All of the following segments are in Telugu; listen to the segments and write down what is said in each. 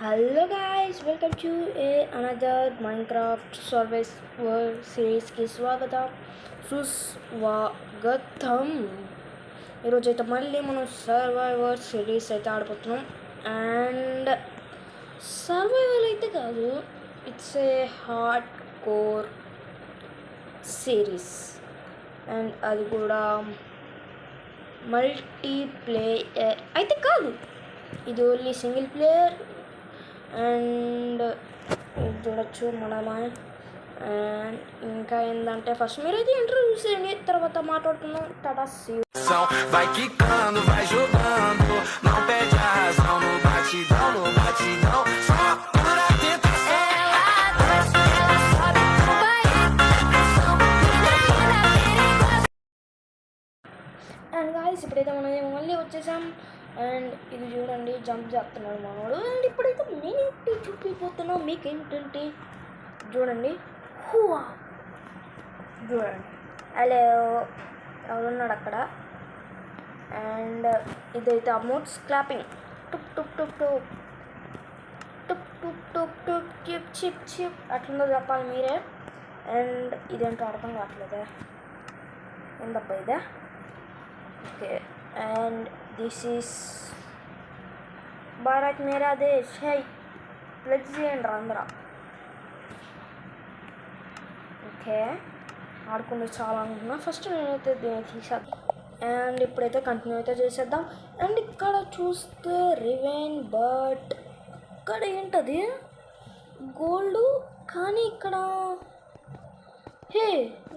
Hello guys, welcome to another Minecraft Survival World series की సుస్వాగతం. ఈరోజు అయితే మళ్ళీ మనం సర్వైవర్ సిరీస్ అయితే ఆడిపోతున్నాం. అండ్ సర్వైవల్ అయితే కాదు, it's a hard core series. And అది కూడా మల్టీప్లేయర్ అయితే కాదు, ఇది ఓన్లీ సింగిల్ ప్లేయర్. అండ్ చూడొచ్చు మనమే. అండ్ ఇంకా ఏంటంటే ఫస్ట్ మీరైతే ఇంట్రొడ్యూస్ చేయండి, తర్వాత మాట్లాడుతున్నాం. టాటా సీ. Vai quicando, vai jogando, não perde a razão no batidão, no batidão. Só por tentação. Ela sobe com variação, menina perigosa. And guys ఇప్పుడైతే మనం మళ్ళీ వచ్చేసాం. అండ్ ఇది చూడండి, జంప్ చేస్తున్నాడు మనోడు. అండ్ ఇప్పుడైతే నేనేంటి చూపిపోతున్నా మీకేంటంటే చూడండి. హూవా చూడండి, హలో ఎవరున్నాడు అక్కడ. అండ్ ఇదైతే అమౌంట్స్ క్లాపింగ్, టుప్ టుప్ టుప్ టుప్ టుప్ టుప్ టుప్ టుప్ చిప్ చిప్ చిప్ అట్లుందో చెప్పాలి మీరే. అండ్ ఇదేంటో అర్థం కావట్లేదే, ఏందబ్బా ఇదే. Okay, and this is Bharat మేరా దేశ్. హై ప్లెజ్ చేయండి అందరూ. ఓకే, ఆడుకునేది చాలా అనుకున్నా. ఫస్ట్ నేనైతే దీన్ని తీసేద్దాం. అండ్ ఇప్పుడైతే కంటిన్యూ అయితే చేసేద్దాం. అండ్ ఇక్కడ చూస్తే రివెన్, బట్ ఇక్కడ ఏంటది గోల్డ్. కానీ ఇక్కడ హే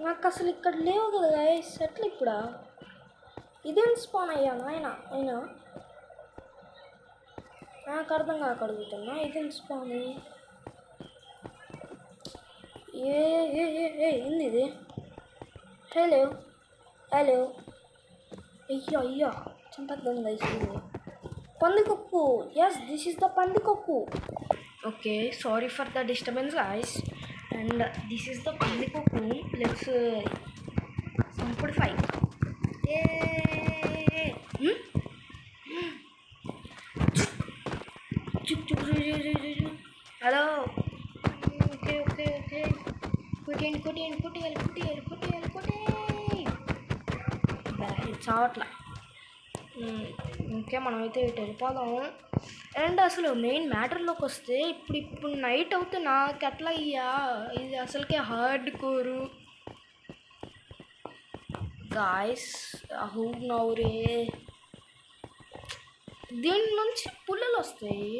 నాకు అసలు ఇక్కడ లేవు కదా గైస్, ఎట్లా ఇప్పుడా ఇదేం స్పాన్ అయ్యా నాయన. అయినా నాకు అర్థం కాక అడుగుతున్నా, ఇదేం స్పాన్. ఏంది ఇది. హలో హలో, అయ్యో అయ్యో చంపద్దాం గైస్. పందికొక్కు, ఎస్ దిస్ ఈస్ ద పందికొక్కు. Okay, sorry for the disturbance guys. And this is the పందికొక్కు. Let's simplify. Hello, okay okay okay, కొట్టేయండి కొట్టేయండి కొట్టేయాలి కొట్టేయాలి కొట్టేయాలి కొట్టేయి. చావట్లా. ఇంకే మనమైతే ఇటు వెళ్ళిపోదాం. అండ్ అసలు మెయిన్ మ్యాటర్లోకి వస్తే ఇప్పుడు నైట్ అవుతే నాకు ఎట్లా అయ్యా, ఇది అసలుకే హార్డ్ కోరు గాయస్. హూ నౌరే, దీని నుంచి పుల్లలు వస్తాయి,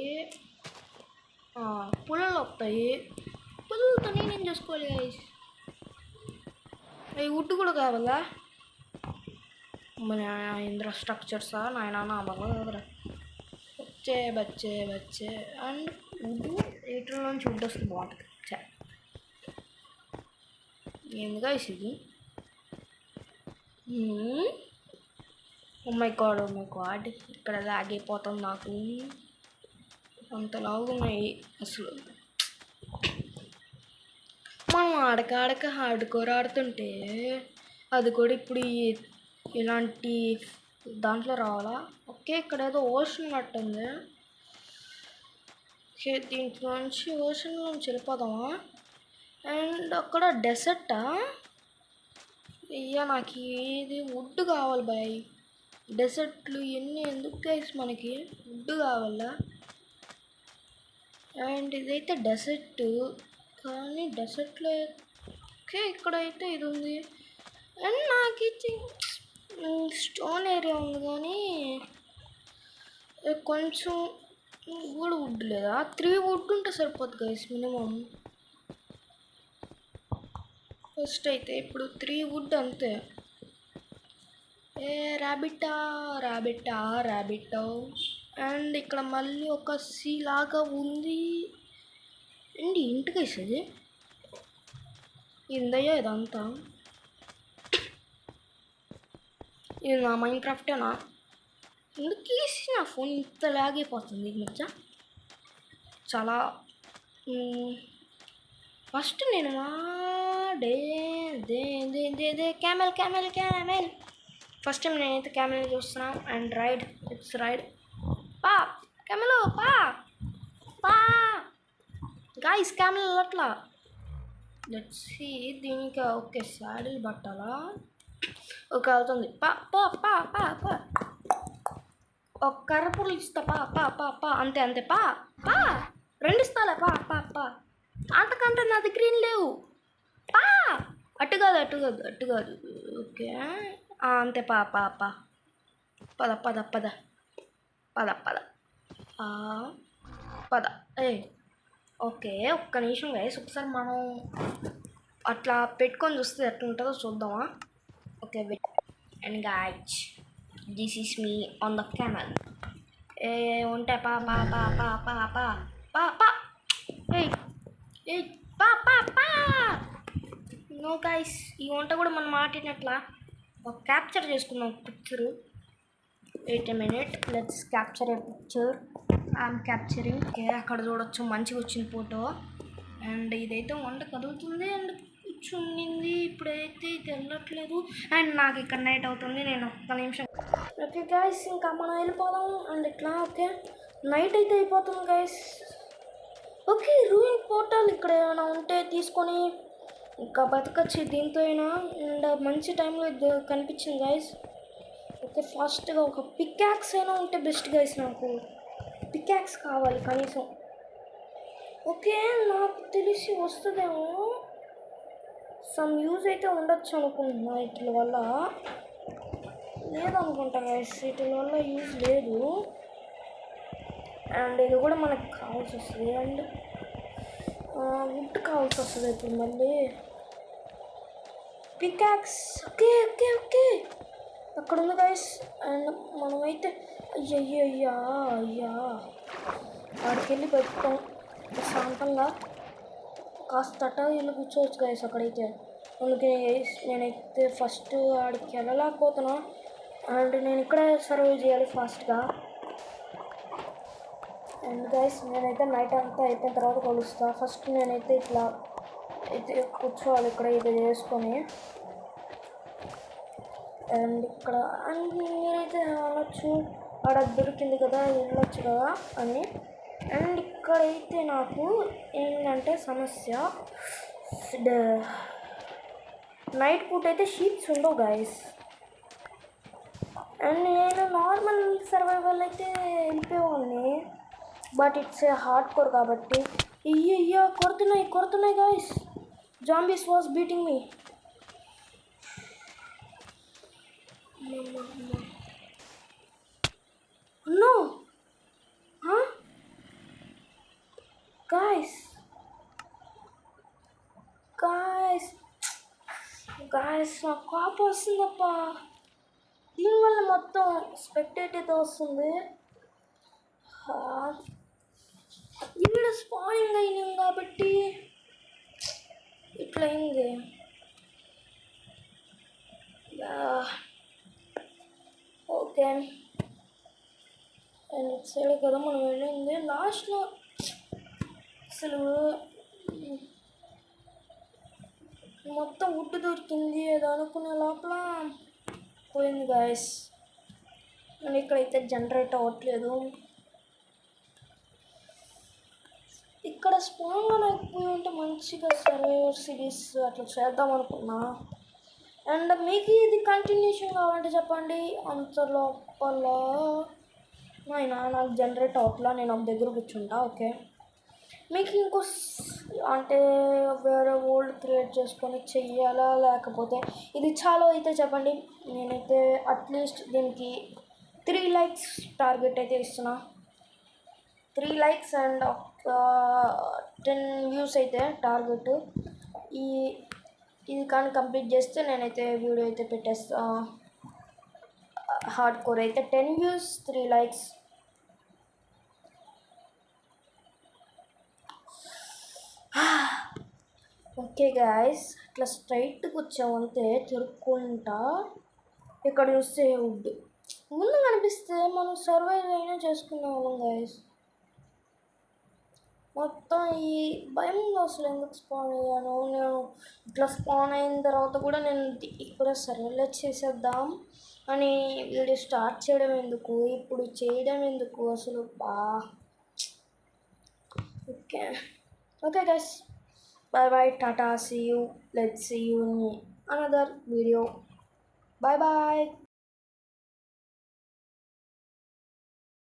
పుల్లలు వస్తాయి. పుల్లలతో నేనేం చేసుకోవాలి గాయస్. అవి వుడ్ కూడా కావాలా మన ఇన్ఫ్రాస్ట్రక్చర్సా నాయన నా బాగా వచ్చే బచ్చే బచ్చే. అండ్ వుడ్ వీటిలో నుంచి వుడ్ వస్తే బాగుంటుంది. ఎందుకు గాయస్ ఇది. ఓ మై గాడ్ ఇక్కడ లాగ్ అయిపోతుంది నాకు. అంత లాగ్ ఉన్నాయి అసలు. మనం ఆడక హార్డ్ కోర్ ఆడుతుంటే అది కూడా ఇప్పుడు ఇలాంటి దాంట్లో రావాలా. ఓకే, ఇక్కడ ఏదో ఓషన్ ఉన్నట్టుంది. ఓకే, దీంట్లో నుంచి ఓషన్లో నుంచి వెళ్ళిపోదామా. అండ్ అక్కడ డెసర్టా. అయ్యా నాకు ఇది వుడ్ కావాలి బాయ్. డెసర్ట్లు ఎన్ని ఎందుకు గైస్, మనకి వుడ్ కావాలా. అండ్ ఇదైతే డెసర్ట్, కానీ డెసర్ట్లో ఓకే ఇక్కడైతే ఇది ఉంది. అండ్ నాకు ఇది స్టోన్ ఏరియా ఉంది, కానీ కొంచెం కూడా వుడ్ లేదా. 3 వుడ్ ఉంటే సరిపోద్ది గైస్ మినిమం. ఫస్ట్ అయితే ఇప్పుడు 3 వుడ్ అంతే. ర్యాబిట్టా ర్యాబిట్టా ర్యాబిట్టో. అండ్ ఇక్కడ మళ్ళీ ఒక సీ లాగా ఉంది. అండ్ ఇంటికి వేసేది ఇందయ్యా ఇదంతా. ఇది నా మైన్క్రాఫ్టేనా. ఎందుకు వేసి నా ఫోన్ ఇంత లాగ్ అయిపోతుంది ఈ మధ్య చాలా. ఫస్ట్ నేను camel camel camel first time నేనైతే క్యామెల్ చూస్తున్నాను. And ride, it's ride. పా కెమెలో పా. పా గాయస్ కెమెరా అట్లా లెట్స్ సీ దీనికి ఓకే శాడిల్ పట్టాలా ఓకే అవుతుంది పా పా పా పా పా ఒక కర్రపులు ఇస్తా పా పా పా పా అంతే అంతే పా పా రెండు ఇస్తాలే పా పా పా అంతకంటే నా దగ్గర ఏం లేవు పా అటు కాదు అటు కాదు అటు కాదు ఓకే అంతే పా పా పా పద పద పద పద పద పద ఏ ఓకే ఒక్క నిమిషం గైస్ ఒకసారి మనం అట్లా పెట్టుకొని చూస్తే ఎట్లా ఉంటుందో చూద్దామా okay wait and guys this is me on the camera ఏ ఉంటాయి పా పా పా పా పా పా పా పా ఏ పా పా పా నో గైస్ ఈ వంట కూడా మనం మాట్లాడినట్లా ఒక క్యాప్చర్ చేసుకున్నాం picture wait a minute let's capture a picture I'm capturing okay అక్కడ చూడొచ్చు మంచిగా వచ్చిన ఫోటో అండ్ ఇదైతే వంట కదులుతుంది అండ్ కూర్చుండింది ఇప్పుడైతే ఇది వెళ్ళట్లేదు అండ్ నాకు ఇక్కడ నైట్ అవుతుంది నేను ఒక్క నిమిషం ఓకే గైస్ ఇంకా మనం వెళ్ళిపోదాం అండ్ ఇట్లా ఓకే నైట్ అయితే అయిపోతుంది గైస్ ఓకే రూయింగ్ పోర్టల్ ఇక్కడ ఏమైనా ఉంటే తీసుకొని ఇంకా బతకచ్చు దీంతో అయినా అండ్ మంచి టైంలో ఇది కనిపించింది గైస్ ఓకే ఫాస్ట్గా ఒక పికాక్స్ అయినా ఉంటే బెస్ట్ గైస్ నాకు పికాక్స్ కావాలి కనీసం ఓకే నాకు తెలిసి వస్తుందేమో సమ్ యూజ్ అయితే ఉండొచ్చు అనుకుంటున్నా వీటి వల్ల లేదనుకుంటా గైస్ వీటి వల్ల యూజ్ లేదు అండ్ ఇది కూడా మనకు కావాల్సి వస్తుంది అండ్ వుడ్ కావాల్సి వస్తుంది ఇప్పుడు మళ్ళీ పికాక్స్ ఓకే ఓకే ఓకే అక్కడ ఉంది గైస్ అండ్ మనమైతే అయ్యయ్యా అయ్యా వాడికి వెళ్ళి పెట్టుకోం ప్రశాంతంగా కాస్త ఇల్లు కూర్చోవచ్చు గైస్ అక్కడైతే అందుకే నేనైతే ఫస్ట్ ఆడికి వెళ్ళలేకపోతున్నా అండ్ నేను ఇక్కడే సర్వే చేయాలి ఫాస్ట్గా అండ్ గైస్ నేనైతే నైట్ అంతా అయిపోయిన తర్వాత కలుస్తా ఫస్ట్ నేనైతే ఇట్లా అయితే కూర్చోవాలి ఇక్కడ ఇది చేసుకొని అండ్ ఇక్కడ అండ్ నేనైతే అనొచ్చు ఆడ దొరికింది కదా వెళ్ళొచ్చు కదా అని అండ్ ఇక్కడైతే నాకు ఏంటంటే సమస్య నైట్ పూట అయితే షీట్స్ ఉండవు గైస్ అండ్ నేను నార్మల్ సర్వైవల్ అయితే వెళ్ళిపోయేవాడిని but it's a hard core కాబట్టి అయ్యయ్యా కొడుతున్నాయి guys zombies was beating me No! Huh? Guys! నాకు కోపం వస్తుందప్ప దీనివల్ల మొత్తం స్పెక్టేట్ అయితే వస్తుంది ఇక్కడ స్పాయిలింగ్ అయినాం కాబట్టి ఇట్లా అయింది ఓకే అండ్ ఇటు సైడ్ కదా మనం వెళ్ళింది లాస్ట్లో అసలు మొత్తం వుడ్ దొరికింది ఏదో అనుకునే లోపల పోయింది గాయస్ అండ్ ఇక్కడైతే జనరేట్ అవ్వట్లేదు ఇక్కడ స్పాన్గా అయిపోయి ఉంటే మంచిగా సర్వైవర్ సిరీస్ అట్లా చేద్దాం అనుకున్నా అండ్ మీకు ఇది కంటిన్యూషన్ కావాలంటే చెప్పండి అంత లోపల నాకు జనరేట్ అవట్లా నేను ఒక దగ్గర కూర్చుంటా ఓకే మీకు ఇంకో అంటే వేరే వరల్డ్ క్రియేట్ చేసుకొని చెయ్యాలా లేకపోతే ఇది చాలా అయితే చెప్పండి నేనైతే అట్లీస్ట్ దీనికి 3 likes టార్గెట్ అయితే ఇస్తున్నా 3 likes అండ్ 10 views అయితే టార్గెట్ ఇది కానీ కంప్లీట్ చేస్తే నేనైతే వీడియో అయితే పెట్టేస్తా హార్డ్ కోర్ అయితే 10 views 3 likes ఓకే గాయస్ ఇట్లా స్ట్రైట్గా వచ్చామంతే తిరుక్కుంటా ఇక్కడ చూస్తే వుడ్ ముందు కనిపిస్తే మనం సర్వైవ్ అయినా చేసుకునే వాళ్ళం గాయస్ మొత్తం ఈ భయం అసలు ఎందుకు స్పాన్ అయ్యాను నేను ఇట్లా స్పాన్ అయిన తర్వాత కూడా నేను ఇక్కడ సర్వైవ్ చేసేద్దాం అని వీడియో స్టార్ట్ చేయడం ఎందుకు ఇప్పుడు చేయడం ఎందుకు అసలు okay okay guys, bye bye, tata, see you, let's see you in another video, bye bye.